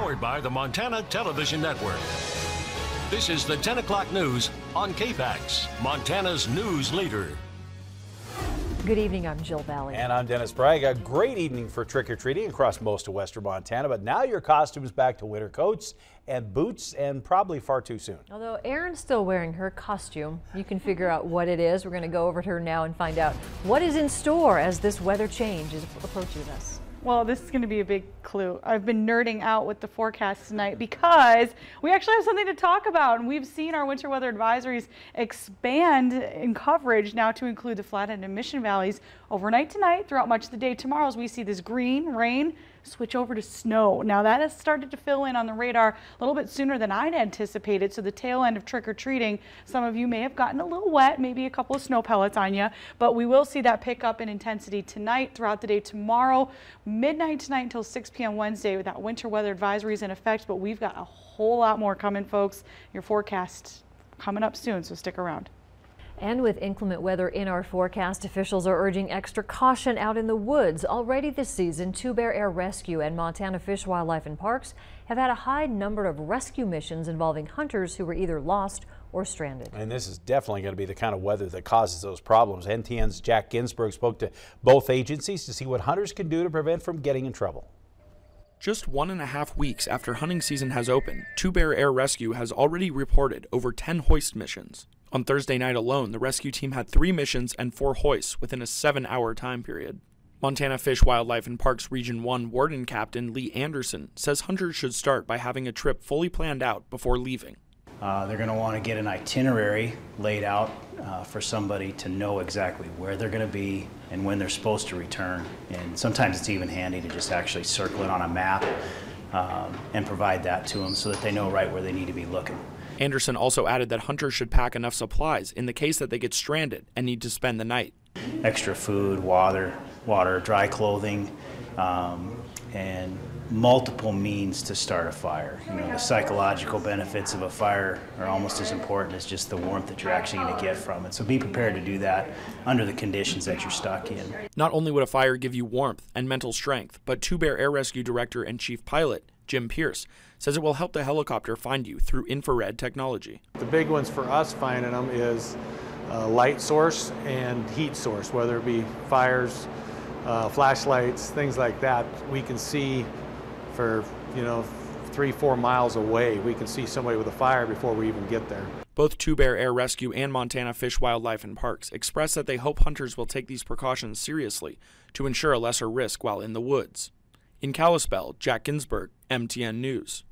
Powered by the Montana Television Network. This is the 10 o'clock news on KPAX, Montana's news leader. Good evening, I'm Jill Valley. And I'm Dennis Bragg. A great evening for trick-or-treating across most of western Montana, but now your costume's back to winter coats and boots, and probably far too soon. Although Erin's still wearing her costume, you can figure out what it is. We're going to go over to her now and find out what is in store as this weather change is approaching us. Well, this is going to be a big clue. I've been nerding out with the forecast tonight because we actually have something to talk about, and we've seen our winter weather advisories expand in coverage now to include the Flathead and Mission Valleys overnight tonight, throughout much of the day tomorrow, as we see this green rain switch over to snow. Now that has started to fill in on the radar a little bit sooner than I'd anticipated, so the tail end of trick-or-treating, some of you may have gotten a little wet, maybe a couple of snow pellets on you, but we will see that pick up in intensity tonight, throughout the day tomorrow, midnight tonight until 6 p.m. Wednesday with that winter weather advisories in effect, but we've got a whole lot more coming, folks. Your forecast coming up soon, so stick around. And with inclement weather in our forecast, officials are urging extra caution out in the woods. Already this season, Two Bear Air Rescue and Montana Fish, Wildlife and Parks have had a high number of rescue missions involving hunters who were either lost or stranded. And this is definitely going to be the kind of weather that causes those problems. NTN's Jack Ginsburg spoke to both agencies to see what hunters can do to prevent from getting in trouble. Just 1.5 weeks after hunting season has opened, Two Bear Air Rescue has already reported over 10 hoist missions. On Thursday night alone, the rescue team had 3 missions and 4 hoists within a 7-hour time period. Montana Fish, Wildlife and Parks Region 1 Warden Captain Lee Anderson says hunters should start by having a trip fully planned out before leaving. They're going to want to get an itinerary laid out for somebody to know exactly where they're going to be and when they're supposed to return. And sometimes it's even handy to just actually circle it on a map and provide that to them so that they know right where they need to be looking. Anderson also added that hunters should pack enough supplies in the case that they get stranded and need to spend the night. Extra food, water, dry clothing, and multiple means to start a fire. You know, the psychological benefits of a fire are almost as important as just the warmth that you're actually going to get from it. So be prepared to do that under the conditions that you're stuck in. Not only would a fire give you warmth and mental strength, but Two Bear Air Rescue Director and Chief Pilot Jim Pierce says it will help the helicopter find you through infrared technology. The big ones for us finding them is light source and heat source, whether it be fires, flashlights, things like that. We can see for 3-4 miles away. We can see somebody with a fire before we even get there. Both Two Bear Air Rescue and Montana Fish, Wildlife and Parks express that they hope hunters will take these precautions seriously to ensure a lesser risk while in the woods. In Kalispell, Jack Ginsburg, MTN News.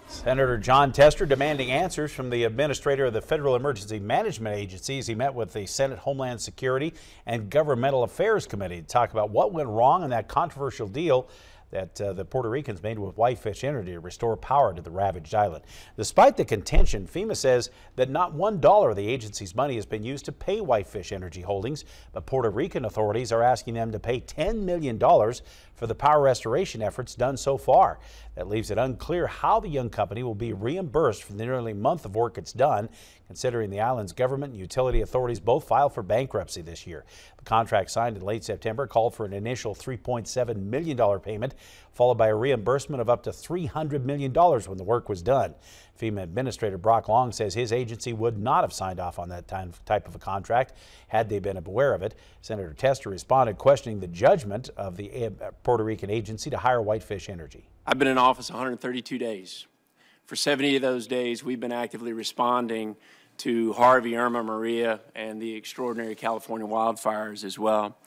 Senator John Tester demanding answers from the administrator of the Federal Emergency Management Agency as he met with the Senate Homeland Security and Governmental Affairs Committee to talk about what went wrong in that controversial deal that the Puerto Ricans made with Whitefish Energy to restore power to the ravaged island. Despite the contention, FEMA says that not $1 of the agency's money has been used to pay Whitefish Energy Holdings, but Puerto Rican authorities are asking them to pay $10 million for the power restoration efforts done so far. That leaves it unclear how the young company will be reimbursed for the nearly month of work it's done, considering the island's government and utility authorities both filed for bankruptcy this year. The contract signed in late September called for an initial $3.7 million payment, followed by a reimbursement of up to $300 million when the work was done. FEMA Administrator Brock Long says his agency would not have signed off on that type of a contract had they been aware of it. Senator Tester responded, questioning the judgment of the Puerto Rican agency to hire Whitefish Energy. I've been in office 132 days. For 70 of those days, we've been actively responding to Harvey, Irma, Maria, and the extraordinary California wildfires as well.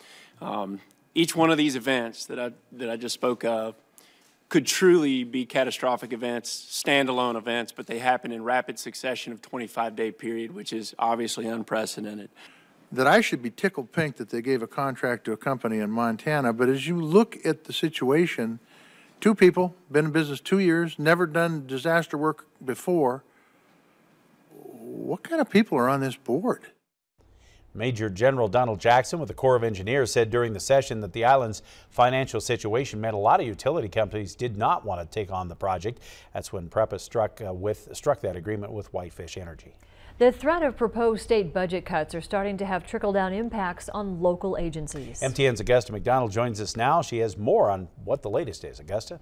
Each one of these events that I just spoke of could truly be catastrophic events, standalone events, but they happen in rapid succession of 25-day period, which is obviously unprecedented. That I should be tickled pink that they gave a contract to a company in Montana, but as you look at the situation, 2 people, been in business 2 years, never done disaster work before. What kind of people are on this board? Major General Donald Jackson with the Corps of Engineers said during the session that the island's financial situation meant a lot of utility companies did not want to take on the project. That's when PREPA struck that agreement with Whitefish Energy. The threat of proposed state budget cuts are starting to have trickle-down impacts on local agencies. MTN's Augusta McDonald joins us now. She has more on what the latest is. Augusta?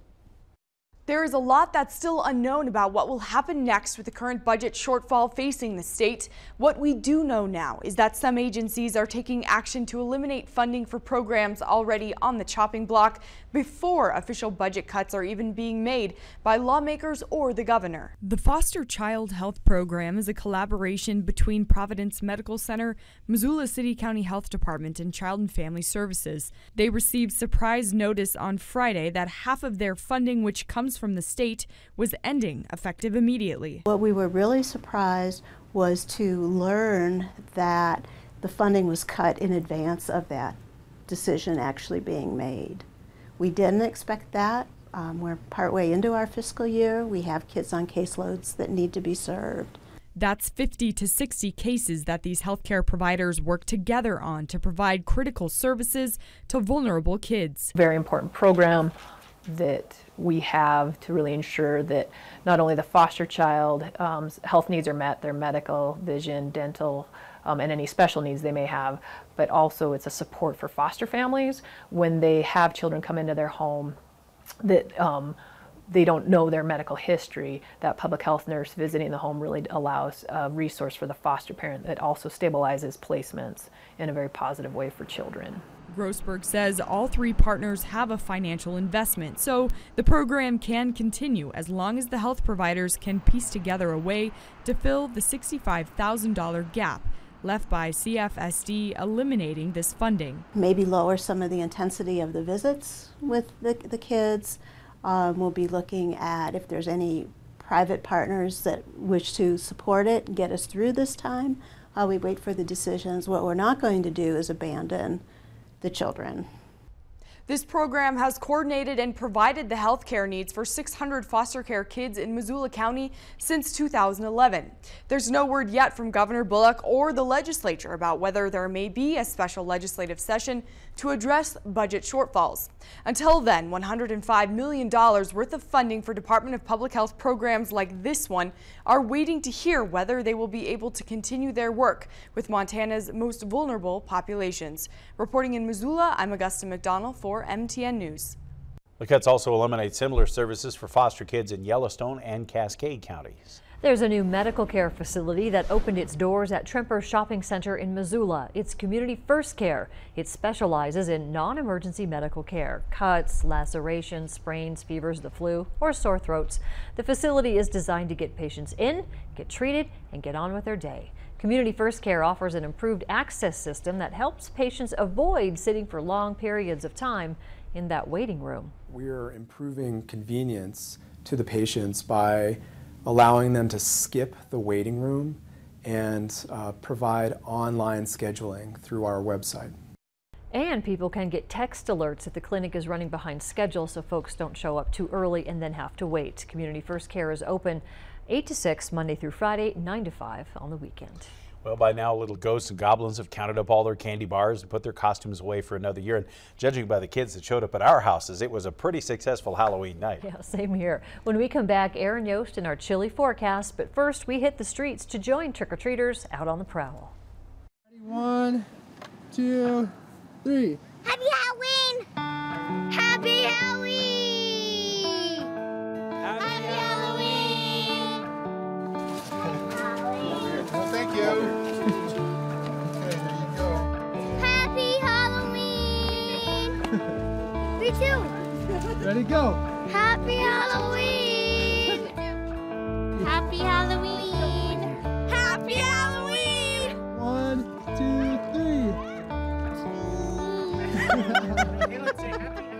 There is a lot that's still unknown about what will happen next with the current budget shortfall facing the state. What we do know now is that some agencies are taking action to eliminate funding for programs already on the chopping block before official budget cuts are even being made by lawmakers or the governor. The Foster Child Health Program is a collaboration between Providence Medical Center, Missoula City County Health Department, and Child and Family Services. They received surprise notice on Friday that half of their funding, which comes from the state, was ending effective immediately. What we were really surprised was to learn that the funding was cut in advance of that decision actually being made. We didn't expect that. We're partway into our fiscal year. We have kids on caseloads that need to be served. That's 50 to 60 cases that these healthcare providers work together on to provide critical services to vulnerable kids. Very important program that we have to really ensure that not only the foster child health needs are met, their medical, vision, dental, and any special needs they may have, but also it's a support for foster families when they have children come into their home that they don't know their medical history. That public health nurse visiting the home really allows a resource for the foster parent that also stabilizes placements in a very positive way for children. Grossberg says all three partners have a financial investment, so the program can continue as long as the health providers can piece together a way to fill the $65,000 gap left by CFSD eliminating this funding. Maybe lower some of the intensity of the visits with the kids. We'll be looking at if there's any private partners that wish to support it and get us through this time. We wait for the decisions. What we're not going to do is abandon the children. This program has coordinated and provided the health care needs for 600 foster care kids in Missoula County since 2011. There's no word yet from Governor Bullock or the legislature about whether there may be a special legislative session to address budget shortfalls. Until then, $105 million worth of funding for Department of Public Health programs like this one are waiting to hear whether they will be able to continue their work with Montana's most vulnerable populations. Reporting in Missoula, I'm Augusta McDonald for MTN News. The cuts also eliminate similar services for foster kids in Yellowstone and Cascade counties. There's a new medical care facility that opened its doors at Tremper Shopping Center in Missoula. It's Community First Care. It specializes in non-emergency medical care, cuts, lacerations, sprains, fevers, the flu, or sore throats. The facility is designed to get patients in, get treated, and get on with their day. Community First Care offers an improved access system that helps patients avoid sitting for long periods of time in that waiting room. We're improving convenience to the patients by allowing them to skip the waiting room and provide online scheduling through our website. And people can get text alerts if the clinic is running behind schedule so folks don't show up too early and then have to wait. Community First Care is open 8 to 6 Monday through Friday, 9 to 5 on the weekend. Well, by now, little ghosts and goblins have counted up all their candy bars and put their costumes away for another year. And judging by the kids that showed up at our houses, it was a pretty successful Halloween night. Yeah, same here. When we come back, Aaron Yost in our chilly forecast. But first, we hit the streets to join trick-or-treaters out on the prowl. 1, 2, 3. Happy Halloween! Happy Halloween! Happy Halloween! Well, thank you. Okay, there you go. Happy Halloween! 3, 2. Ready, go. Happy Halloween! Happy Halloween! Happy Halloween! 1, 2, 3. Hey, let's say happy